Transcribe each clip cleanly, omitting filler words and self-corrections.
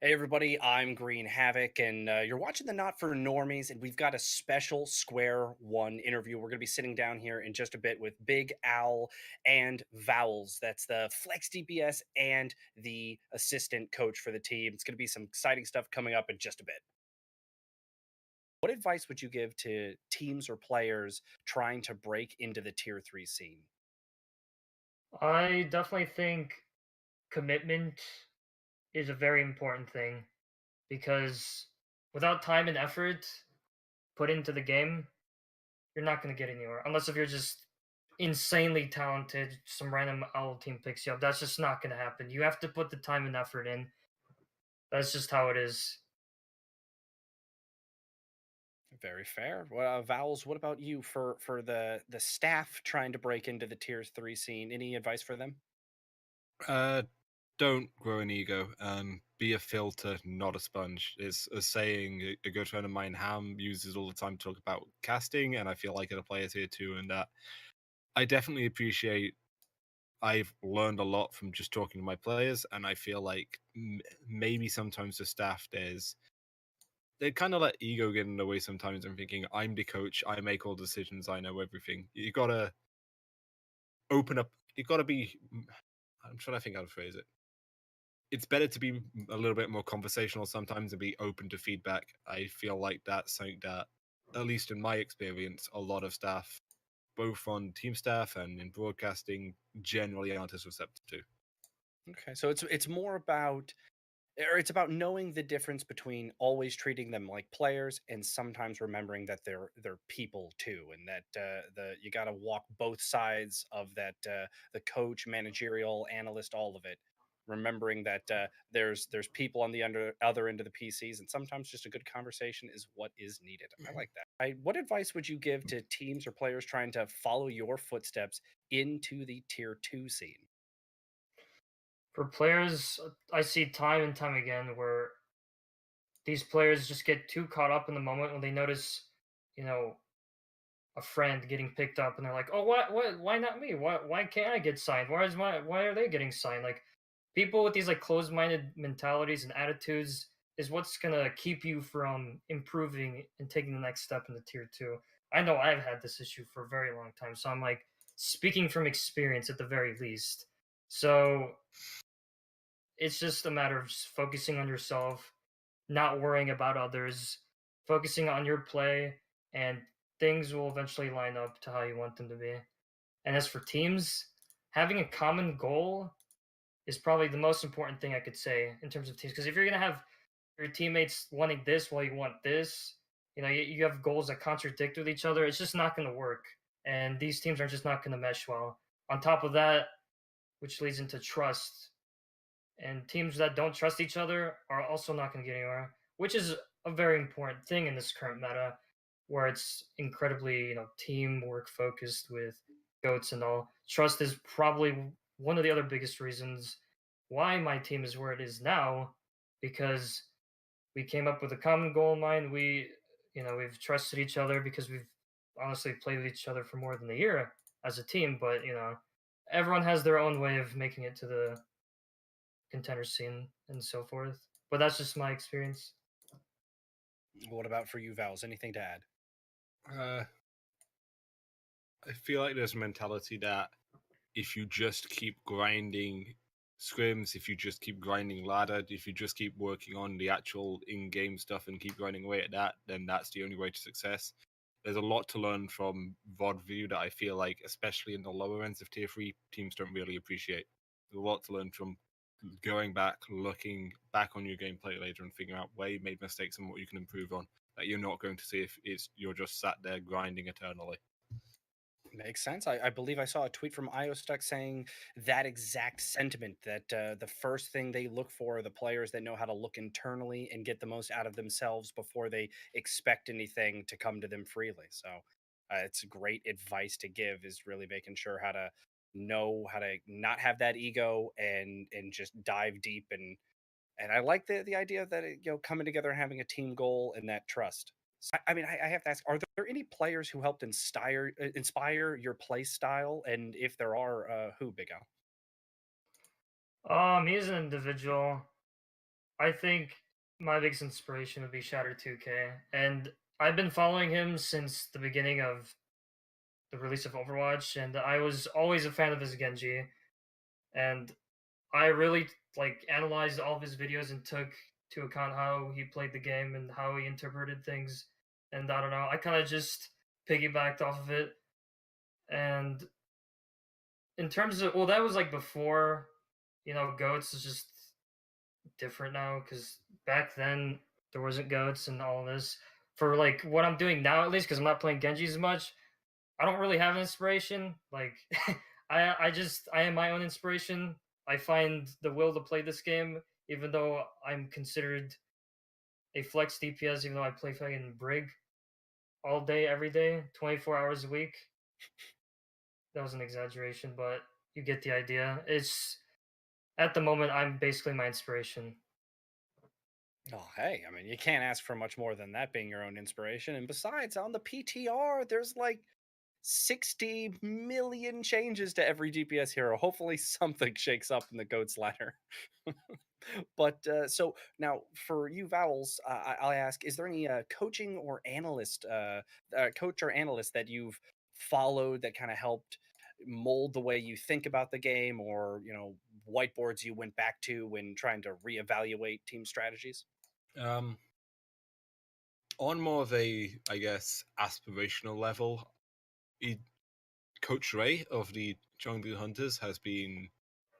Hey everybody, I'm Green Havoc, and you're watching the Not for Normies, and we've got a special Square One interview. We're going to be sitting down here in just a bit with Big Al and Vowels. That's the Flex DPS and the assistant coach for the team. It's going to be some exciting stuff coming up in just a bit. What advice would you give to teams or players trying to break into the Tier 3 scene? I definitely think commitment is a very important thing because without time and effort put into the game, you're not going to get anywhere. Unless if you're just insanely talented, some random owl team picks you up. That's just not going to happen. You have to put the time and effort in. That's just how it is. Very fair. Well, Vowels, what about you for the staff trying to break into the Tier 3 scene? Any advice for them? Uh, don't grow an ego. Be a filter, not a sponge. It's a saying a good friend of mine, Ham, uses all the time to talk about casting, and I feel like it applies here too. And that I definitely appreciate. I've learned a lot from just talking to my players, and I feel like maybe sometimes the staff they kind of let ego get in the way sometimes. I'm thinking I'm the coach, I make all decisions, I know everything. You gotta open up. You gotta be. I'm trying to think how to phrase it. It's better to be a little bit more conversational sometimes and be open to feedback. I feel like that's something that, at least in my experience, a lot of staff, both on team staff and in broadcasting, generally aren't as receptive to. Okay, so it's more about or it's about knowing the difference between always treating them like players and sometimes remembering that they're people too, and that the you got to walk both sides of that the coach, managerial, analyst, all of it. Remembering that there's people on the other end of the PCs, and sometimes just a good conversation is what is needed. I like that. What advice would you give to teams or players trying to follow your footsteps into the tier two scene? For players, I see time and time again where these players just get too caught up in the moment when they notice, you know, a friend getting picked up and they're like, "Oh, why not me? Why can't I get signed? Why are they getting signed?" Like people with these like closed-minded mentalities and attitudes is what's going to keep you from improving and taking the next step in the tier 2. I know I've had this issue for a very long time, so I'm like speaking from experience at the very least. So, it's just a matter of just focusing on yourself, not worrying about others, focusing on your play, and things will eventually line up to how you want them to be. And as for teams, having a common goal is probably the most important thing I could say in terms of teams. Because if you're gonna have your teammates wanting this while you want this, you have goals that contradict with each other. It's just not gonna work, and these teams are just not gonna mesh well. On top of that, which leads into trust, and teams that don't trust each other are also not going to get anywhere, which is a very important thing in this current meta, where it's incredibly teamwork focused with goats and all. Trust is probably one of the other biggest reasons why my team is where it is now, because we came up with a common goal in mind. We've trusted each other because we've honestly played with each other for more than a year as a team, but everyone has their own way of making it to the contender scene and so forth. But that's just my experience. What about for you, Vowels? Anything to add? Uh, I feel like there's a mentality that if you just keep grinding scrims, if you just keep grinding ladder, if you just keep working on the actual in-game stuff and keep grinding away at that, then that's the only way to success. There's a lot to learn from VOD view that I feel like, especially in the lower ends of tier 3, teams don't really appreciate. There's a lot to learn from going back, looking back on your gameplay later and figuring out where you made mistakes and what you can improve on that you're not going to see if you're just sat there grinding eternally. Makes sense. I believe I saw a tweet from IOStuck saying that exact sentiment that the first thing they look for are the players that know how to look internally and get the most out of themselves before they expect anything to come to them freely. So it's great advice to give is really making sure how to know how to not have that ego and just dive deep and I like the idea that coming together and having a team goal and that trust. I have to ask: are there any players who helped inspire your play style? And if there are, who? Big Al. Me as an individual, I think my biggest inspiration would be Shatter 2K, and I've been following him since the beginning of the release of Overwatch, and I was always a fan of his Genji, and I really like analyzed all of his videos and took to account how he played the game and how he interpreted things. And I don't know, I kind of just piggybacked off of it. And in terms of, well, that was like before, goats is just different now because back then there wasn't goats and all this. For like what I'm doing now, at least, because I'm not playing Genji as much, I don't really have an inspiration. Like, I am my own inspiration. I find the will to play this game, even though I'm considered a flex DPS, even though I play fucking Brig all day, every day, 24 hours a week. That was an exaggeration, but you get the idea. It's at the moment I'm basically my inspiration. Oh, hey, I mean, you can't ask for much more than that being your own inspiration. And besides, on the PTR, there's like 60 million changes to every DPS hero. Hopefully, something shakes up in the GOAT's ladder. But so now for you, Vowels, I'll ask: is there any coaching or analyst, coach or analyst that you've followed that kind of helped mold the way you think about the game, or whiteboards you went back to when trying to reevaluate team strategies? Um, on more of a, I guess, aspirational level, he, Coach Ray of the Jungle Hunters has been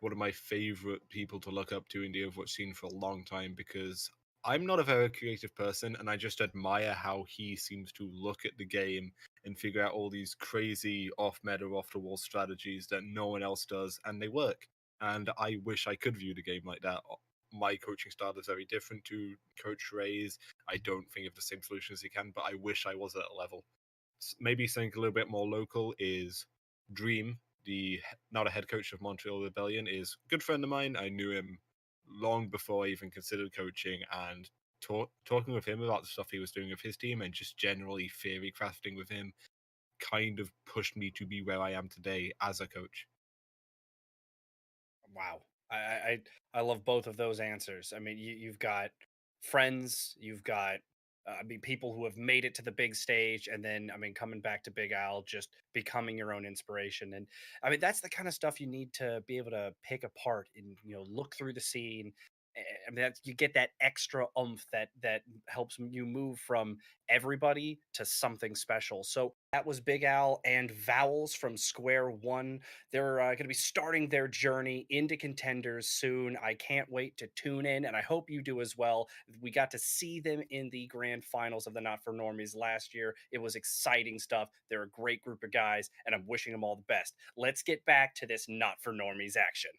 one of my favorite people to look up to in the Overwatch scene for a long time because I'm not a very creative person and I just admire how he seems to look at the game and figure out all these crazy off meta, off the wall strategies that no one else does and they work. And I wish I could view the game like that. My coaching style is very different to Coach Ray's. I don't think of the same solutions he can, but I wish I was at that level. Maybe something a little bit more local is Dream, the now the head coach of Montreal Rebellion, is a good friend of mine. I knew him long before I even considered coaching, and talking with him about the stuff he was doing with his team and just generally theory crafting with him kind of pushed me to be where I am today as a coach. Wow. I love both of those answers. I mean, you've got friends, you've got I mean people who have made it to the big stage, and then I mean coming back to Big Al, just becoming your own inspiration. And I mean that's the kind of stuff you need to be able to pick apart and look through the scene. I mean you get that extra oomph that helps you move from everybody to something special. So that was Big Al and Vowels from Square One. They're going to be starting their journey into contenders soon. I can't wait to tune in, and I hope you do as well. We got to see them in the grand finals of the Not for Normies last year. It was exciting stuff. They're a great group of guys, and I'm wishing them all the best. Let's get back to this Not for Normies action.